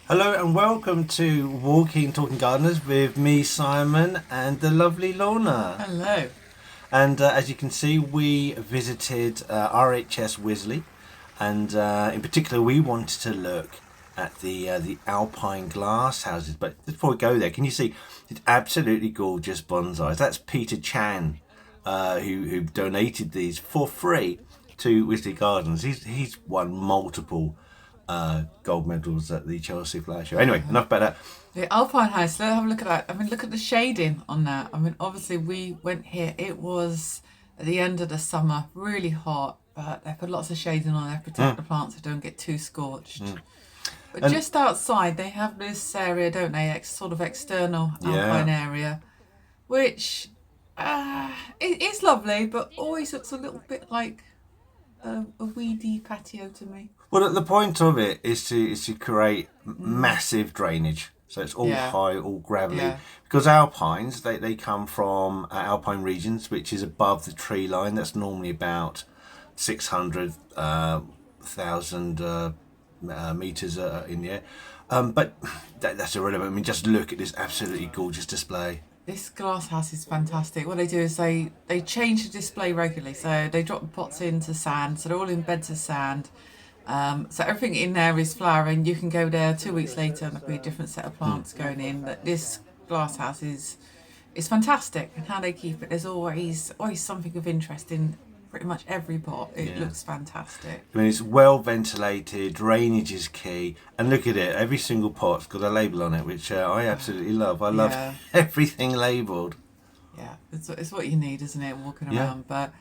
Hello and welcome to Walking Talking Gardeners with me, Simon, and the lovely Lorna. Hello. And as you can see, we visited RHS Wisley, and in particular, we wanted to look at the Alpine glass houses. But before we go there, can you see it's absolutely gorgeous bonsais? That's Peter Chan, who donated these for free to Wisley Gardens. He's won multiple gold medals at the Chelsea Flower Show. Anyway, enough about that. The Alpine house, let's have a look at that. I mean, look at the shading on that. I mean, obviously we went here, it was at the end of the summer, really hot, but they put lots of shading on there to protect the plants so they don't get too scorched. But just outside, they have this area, don't they, sort of external Alpine area, which it's lovely, but always looks a little bit like a weedy patio to me. Well, the point of it is to create massive drainage. So it's all high, all gravelly. Because alpines, they come from alpine regions, which is above the tree line. That's normally about 600,000 meters in the air. But that's irrelevant. I mean, just look at this absolutely gorgeous display. This glass house is fantastic. What they do is they change the display regularly. So they drop the pots into sand. So they're all in beds of sand. So everything in there is flowering. You can go there 2 weeks later and there'll be a different set of plants going in. But this glass house is fantastic, and how they keep it. There's always something of interest in pretty much every pot. It looks fantastic. I mean, it's well ventilated, drainage is key, and look at it, every single pot's got a label on it, which I absolutely love. I love everything labelled. Yeah, it's what you need, isn't it, walking around, but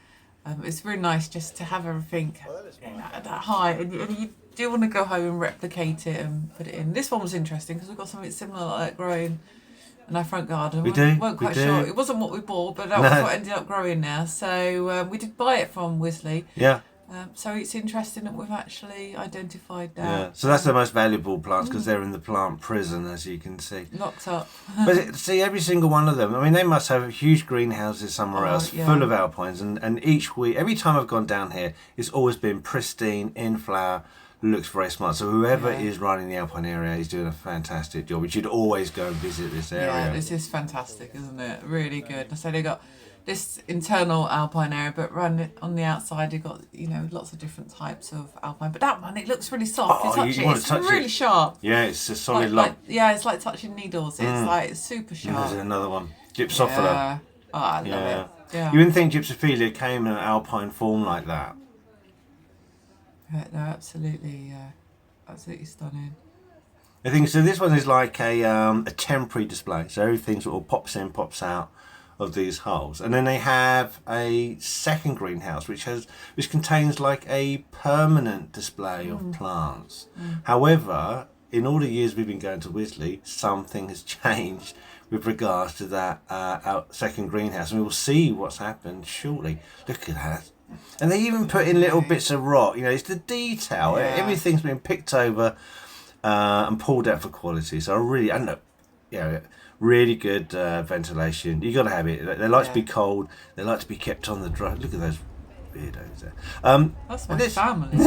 it's really nice just to have everything at that high, and you do want to go home and replicate it and put it in. This one was interesting because we've got something similar like that growing in our front garden. We weren't quite sure. It wasn't what we bought, but that was what ended up growing there. So we did buy it from Wisley. Yeah. So it's interesting that we've actually identified that. Yeah. So that's the most valuable plants because they're in the plant prison, as you can see. Locked up. But see, every single one of them, I mean, they must have huge greenhouses somewhere else full of alpines. And each week, every time I've gone down here, it's always been pristine, in flower, looks very smart. So whoever is running the Alpine area is doing a fantastic job. We should always go and visit this area. Yeah, this is fantastic, isn't it? Really good. So they got this internal Alpine area, but run on the outside you've got, lots of different types of Alpine. But that one, it looks really soft. It's really sharp. Yeah, it's a solid lump. It's like touching needles. It's like super sharp. There's another one. Gypsophila. Yeah. Oh, I love it. Yeah. You wouldn't think Gypsophila came in an alpine form like that. Yeah, no, absolutely stunning. I think so. This one is like a temporary display, so everything sort of pops in, pops out of these holes, and then they have a second greenhouse which contains like a permanent display of plants. However, in all the years we've been going to Wisley, something has changed with regards to that second greenhouse, and we will see what's happened shortly. Look at that. And they even put in little bits of rock. It's the detail. Everything's been picked over and pulled out for quality. So really good ventilation. You got to have it. They like to be cold. They like to be kept on the dry. Look at those weirdos there. That's my family. And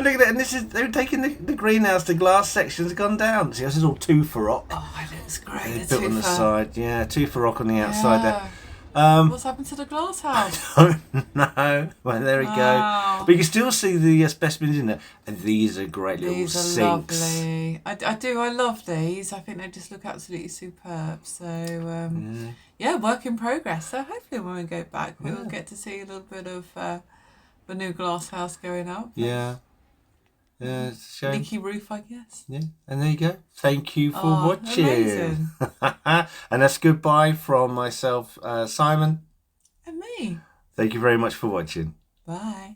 look at that. And they're taking the greenhouse. The glass section's gone down. See, this is all 2 for rock. Oh, it looks great. They're built on the side. Yeah, 2 for rock on the outside there. What's happened to the glass house? I don't know. Well, there we go. But you can still see the specimens in there. And these are great little sinks. These are lovely. I love these. I think they just look absolutely superb. So, work in progress. So hopefully when we go back, we'll get to see a little bit of the new glass house going up. Yeah. Yeah, it's a shame. Leaky roof, I guess. Yeah, and there you go. Thank you for watching. Amazing. And that's goodbye from myself, Simon. And me. Thank you very much for watching. Bye.